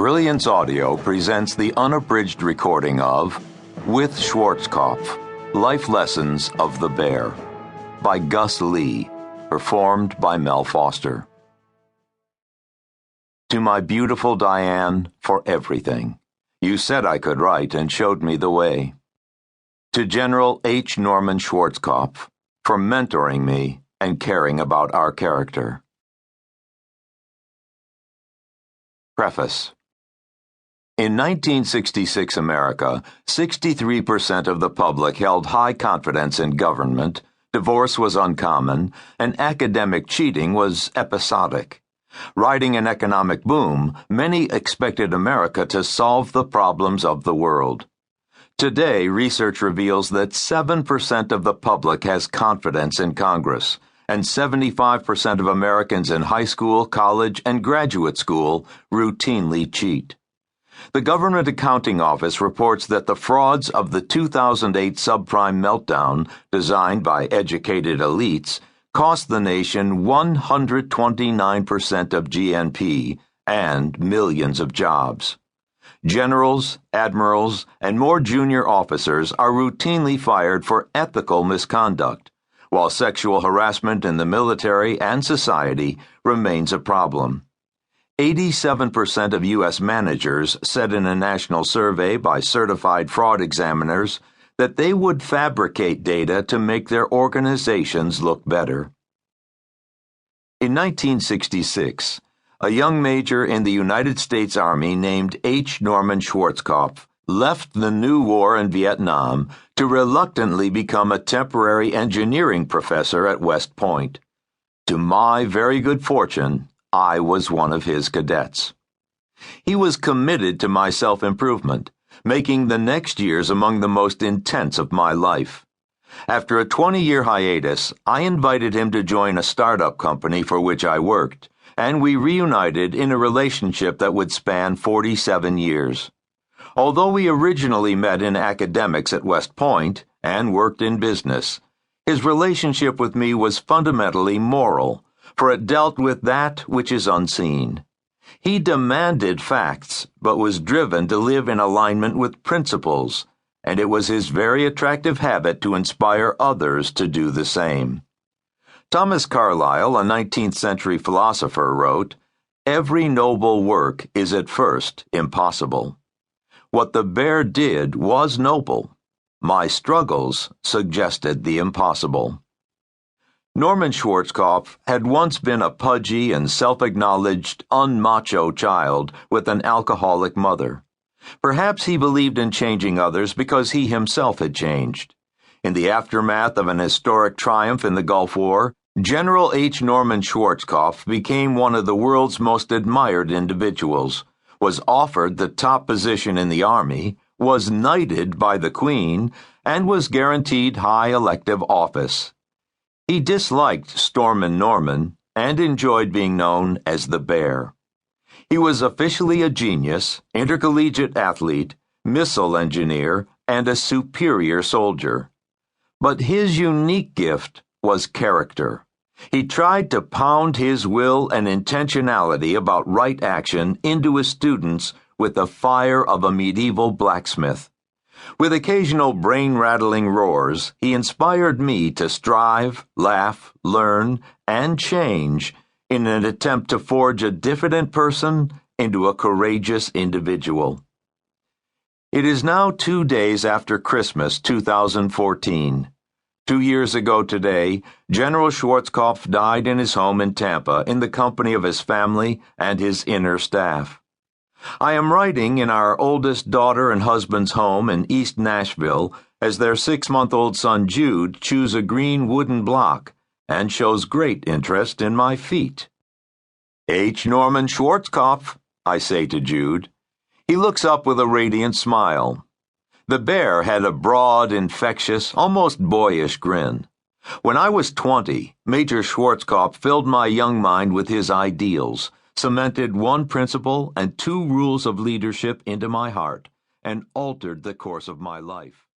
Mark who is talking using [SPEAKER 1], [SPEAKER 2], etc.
[SPEAKER 1] Brilliance Audio presents the unabridged recording of With Schwarzkopf, Life Lessons of the Bear, by Gus Lee, performed by Mel Foster. To my beautiful Diane, for everything. You said I could write and showed me the way. To General H. Norman Schwarzkopf, for mentoring me and caring about our character. Preface. In 1966 America, 63% of the public held high confidence in government, divorce was uncommon, and academic cheating was episodic. Riding an economic boom, many expected America to solve the problems of the world. Today, research reveals that 7% of the public has confidence in Congress, and 75% of Americans in high school, college, and graduate school routinely cheat. The Government Accounting Office reports that the frauds of the 2008 subprime meltdown, designed by educated elites, cost the nation 129% of GNP and millions of jobs. Generals, admirals, and more junior officers are routinely fired for ethical misconduct, while sexual harassment in the military and society remains a problem. 87% of U.S. managers said in a national survey by certified fraud examiners that they would fabricate data to make their organizations look better. In 1966, a young major in the United States Army named H. Norman Schwarzkopf left the new war in Vietnam to reluctantly become a temporary engineering professor at West Point. To my very good fortune, I was one of his cadets. He was committed to my self-improvement, making the next years among the most intense of my life. After a 20-year hiatus, I invited him to join a startup company for which I worked, and we reunited in a relationship that would span 47 years. Although we originally met in academics at West Point and worked in business, his relationship with me was fundamentally moral, for it dealt with that which is unseen. He demanded facts, but was driven to live in alignment with principles, and it was his very attractive habit to inspire others to do the same. Thomas Carlyle, a 19th century philosopher, wrote, "Every noble work is at first impossible. What the bear did was noble. My struggles suggested the impossible." Norman Schwarzkopf had once been a pudgy and self-acknowledged unmacho child with an alcoholic mother. Perhaps he believed in changing others because he himself had changed. In the aftermath of an historic triumph in the Gulf War, General H. Norman Schwarzkopf became one of the world's most admired individuals, was offered the top position in the Army, was knighted by the Queen, and was guaranteed high elective office. He disliked Stormin' Norman and enjoyed being known as the Bear. He was officially a genius, intercollegiate athlete, missile engineer, and a superior soldier. But his unique gift was character. He tried to pound his will and intentionality about right action into his students with the fire of a medieval blacksmith. With occasional brain-rattling roars, he inspired me to strive, laugh, learn, and change in an attempt to forge a diffident person into a courageous individual. It is now 2 days after Christmas 2014. 2 years ago today, General Schwarzkopf died in his home in Tampa in the company of his family and his inner staff. I am writing in our oldest daughter and husband's home in East Nashville as their 6-month-old son Jude chews a green wooden block and shows great interest in my feet. "H. Norman Schwarzkopf," I say to Jude. He looks up with a radiant smile. The bear had a broad, infectious, almost boyish grin. When I was 20, Major Schwarzkopf filled my young mind with his ideals, cemented one principle and 2 rules of leadership into my heart, and altered the course of my life.